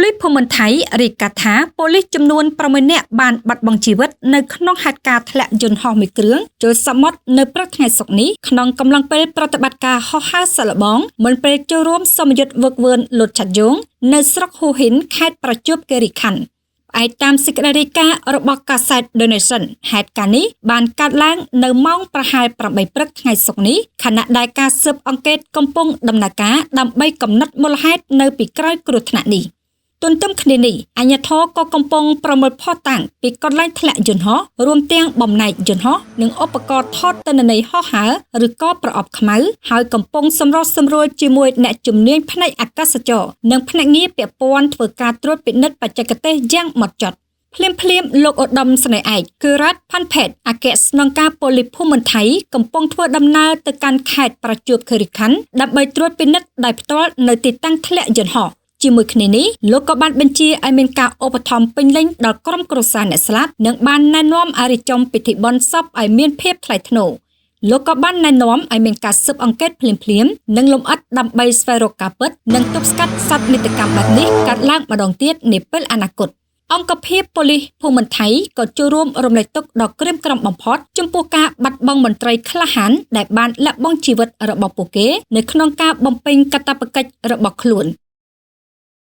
លីសភូមិន្ទថៃរាយការណ៍ថាប៉ូលីសចំនួន6នាក់បានបាត់បង់ជីវិតនៅក្នុងហេតុការណ៍ធ្លាក់យន្តហោះមួយគ្រឿងចូលសមុទ្រនៅព្រឹកថ្ងៃសុក្រនេះក្នុងកំឡុងពេលប្រតិបត្តិការហោះហើរសាកល្បងមុនពេលចូលរួមសមយុទ្ធវឹកវើលុតឆាត់យងនៅស្រុកហ៊ូហ៊ីនខេត្តប្រជុំគិរីខណ្ឌផ្អែកតាមសេចក្តីរាយការណ៍របស់កាសែត The Nation ហេតុការណ៍នេះបានកើតឡើងនៅម៉ោងប្រហែល8ព្រឹកថ្ងៃសុក្រនេះខណៈដែលការស៊ើបអង្កេតកំពុងដំណើរការដើម្បីកំណត់មូលហេតុនៅពីក្រោយគ្រោះថ្នាក់នេះទន្ទឹមគ្នានេះអាជ្ញាធរក៏កំពុងប្រមូលភស្តុតាងពីកន្លែងធ្លាក់យន្តហោះរួមទាំងបំណែកយន្តហោះនិងឧបករណ៍ថតទិន្នន័យហោះហើរឬក៏ប្រអប់ខ្មៅហើយកំពុងសម្រុះសម្រួលជាមួយអ្នកជំនាញផ្នែកអាកាសចរណ៍និងភ្នាក់ងារពាក់ព័ន្ធធ្វើការត្រួតពិនិត្យបច្ចេកទេសយ៉ាងហ្មត់ចត់ភ្លាមលោកឧត្តមស្នេហ៍ឯកគឺរ៉ាត់ផាន់ផេតអគ្គស្នងការប៉ូលីសភូមិន្ទថៃកំពុងធ្វើដំណើរទៅកាន់ខេត្តប្រជុំគិរីខណ្ឌដើម្បីត្រួតពិនិត្យដោយផ្ទាល់នៅទីតាំងធ្លាក់យន្តហោះជាមួយគ្នានេះលោកក៏បានបញ្ជាឲ្យមានការឧបត្ថម្ភពេញលេញដល់ក្រុមគ្រួសារអ្នកស្លាប់និងបានណែនាំឲ្យរៀបចំពិធីបុណ្យសពឲ្យមានភាពថ្លៃថ្នូរលោកក៏បានណែនាំឲ្យមានការស៊ើបអង្កេតភ្លាមៗនិងលម្អិតដើម្បីស្វែងរកការពិតនិងទប់ស្កាត់សត្វនីតិកម្មបែបនេះកើតឡើងម្ដងទៀតនាពេលអនាគតអង្គភាពប៉ូលីសភូមិន្ទថៃក៏ចូលរួមរំលែកទុក្ខដ៏ក្រៀមក្រំបំផុតចំពោះការបាត់បង់មន្ត្រីក្លាហានដែលបានលះបង់ជីវិតរបស់ពួកគេនៅក្នុងការបំពេញកាតព្វកិច្ចរបស់ខ្លួន